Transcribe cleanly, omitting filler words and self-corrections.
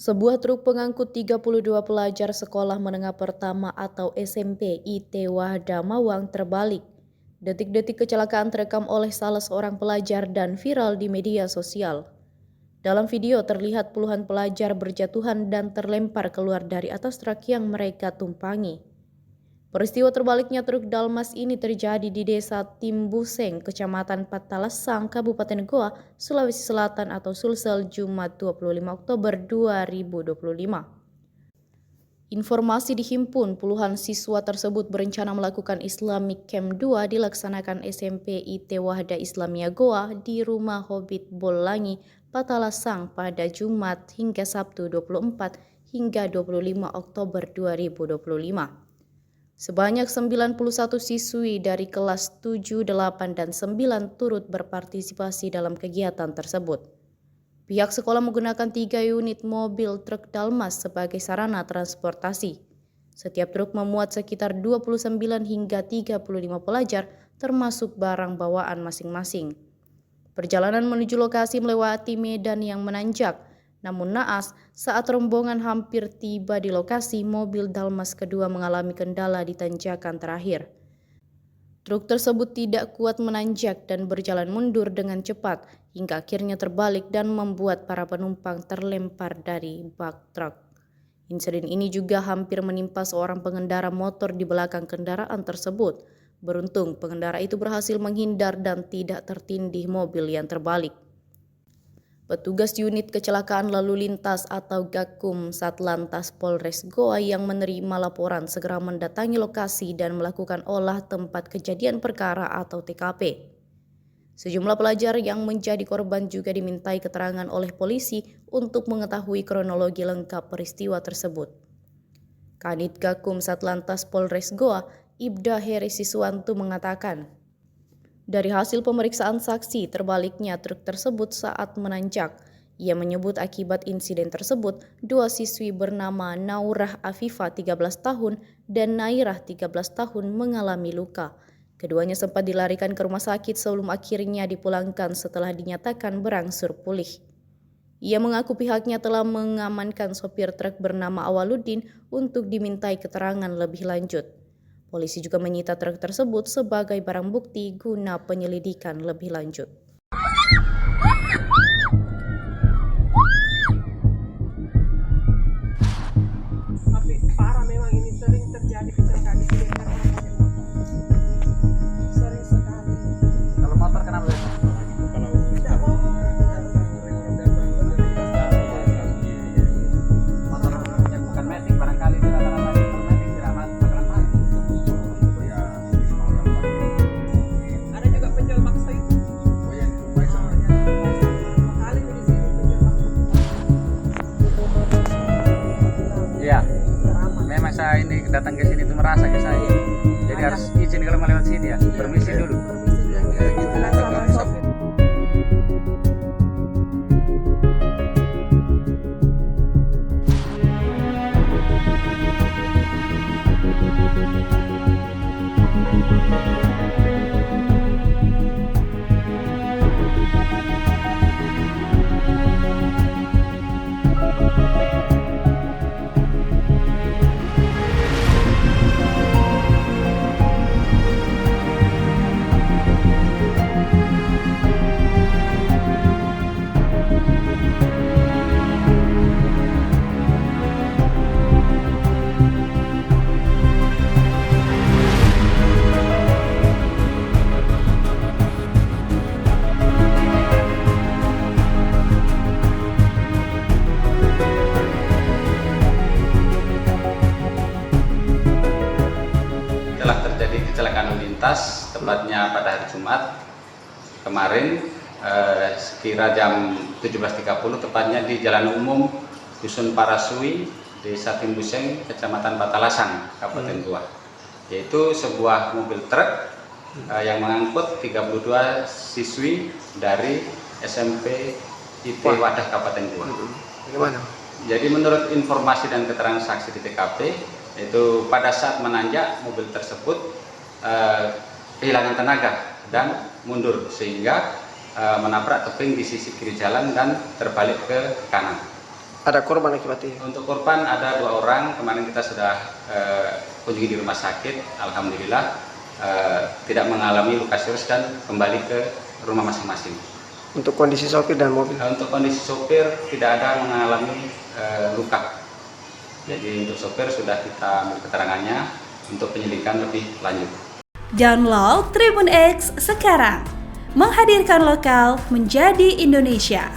Sebuah truk pengangkut 32 pelajar sekolah menengah pertama atau SMP IT Wahda Mawang terbalik. Detik-detik kecelakaan terekam oleh salah seorang pelajar dan viral di media sosial. Dalam video terlihat puluhan pelajar berjatuhan dan terlempar keluar dari atas truk yang mereka tumpangi. Peristiwa terbaliknya truk Dalmas ini terjadi di Desa Timbuseng, Kecamatan Patalasang, Kabupaten Goa, Sulawesi Selatan atau Sulsel, Jumat 25 Oktober 2025. Informasi dihimpun, puluhan siswa tersebut berencana melakukan Islamic Camp 2 dilaksanakan SMP IT Wahda Islamia Goa di Rumah Hobbit Bolangi, Patalasang pada Jumat hingga Sabtu 24 hingga 25 Oktober 2025. Sebanyak 91 siswi dari kelas 7, 8, dan 9 turut berpartisipasi dalam kegiatan tersebut. Pihak sekolah menggunakan 3 unit mobil truk Dalmas sebagai sarana transportasi. Setiap truk memuat sekitar 29 hingga 35 pelajar termasuk barang bawaan masing-masing. Perjalanan menuju lokasi melewati medan yang menanjak. Namun naas, saat rombongan hampir tiba di lokasi, mobil Dalmas kedua mengalami kendala di tanjakan terakhir. Truk tersebut tidak kuat menanjak dan berjalan mundur dengan cepat, hingga akhirnya terbalik dan membuat para penumpang terlempar dari bak truk. Insiden ini juga hampir menimpa seorang pengendara motor di belakang kendaraan tersebut. Beruntung, pengendara itu berhasil menghindar dan tidak tertindih mobil yang terbalik. Petugas unit kecelakaan lalu lintas atau Gakum Satlantas Polres Goa yang menerima laporan segera mendatangi lokasi dan melakukan olah tempat kejadian perkara atau TKP. Sejumlah pelajar yang menjadi korban juga dimintai keterangan oleh polisi untuk mengetahui kronologi lengkap peristiwa tersebut. Kanit Gakum Satlantas Polres Goa, Ibda Heri Siswanto mengatakan, dari hasil pemeriksaan saksi, terbaliknya truk tersebut saat menanjak. Ia menyebut akibat insiden tersebut, 2 siswi bernama Naurah Afifah 13 tahun dan Nairah 13 tahun mengalami luka. Keduanya sempat dilarikan ke rumah sakit sebelum akhirnya dipulangkan setelah dinyatakan berangsur pulih. Ia mengaku pihaknya telah mengamankan sopir truk bernama Awaludin untuk dimintai keterangan lebih lanjut. Polisi juga menyita truk tersebut sebagai barang bukti guna penyelidikan lebih lanjut. Tapi parah memang ini sering terjadi kecelakaan di sini. Sering sekali. Kalau motor kenapa? Kalau tidak mau Motor yang bukan metik barangkali di rata-rata motor metik tidak bakalan mati. ada juga penjual paksa itu. Kali di sini penjual paksa. Iya. Memang saya ini datang ke sini itu merasa ke saya. Jadi harus izin kalau melewati sini ya. Permisi dulu. Telah terjadi kecelakaan lalu lintas tepatnya pada hari Jumat kemarin sekira jam 17.30 tepatnya di Jalan Umum Dusun Parasui, Desa Timbuseng, Kecamatan Patalasang, Kabupaten Goa. Yaitu sebuah mobil truk yang mengangkut 32 siswi dari SMP IT Wadah Kabupaten Goa. Bagaimana? Jadi menurut informasi dan keterangan saksi di TKP, itu pada saat menanjak mobil tersebut kehilangan tenaga dan mundur sehingga menabrak tebing di sisi kiri jalan dan terbalik ke kanan. Ada korban akibatnya? Untuk korban ada 2 orang, kemarin kita sudah kunjungi di rumah sakit, alhamdulillah tidak mengalami luka serius dan kembali ke rumah masing-masing. Untuk kondisi sopir dan mobil? Untuk kondisi sopir tidak ada mengalami luka. Jadi untuk sopir sudah kita ambil keterangannya untuk penyelidikan lebih lanjut. Download Tribun X sekarang, menghadirkan lokal menjadi Indonesia.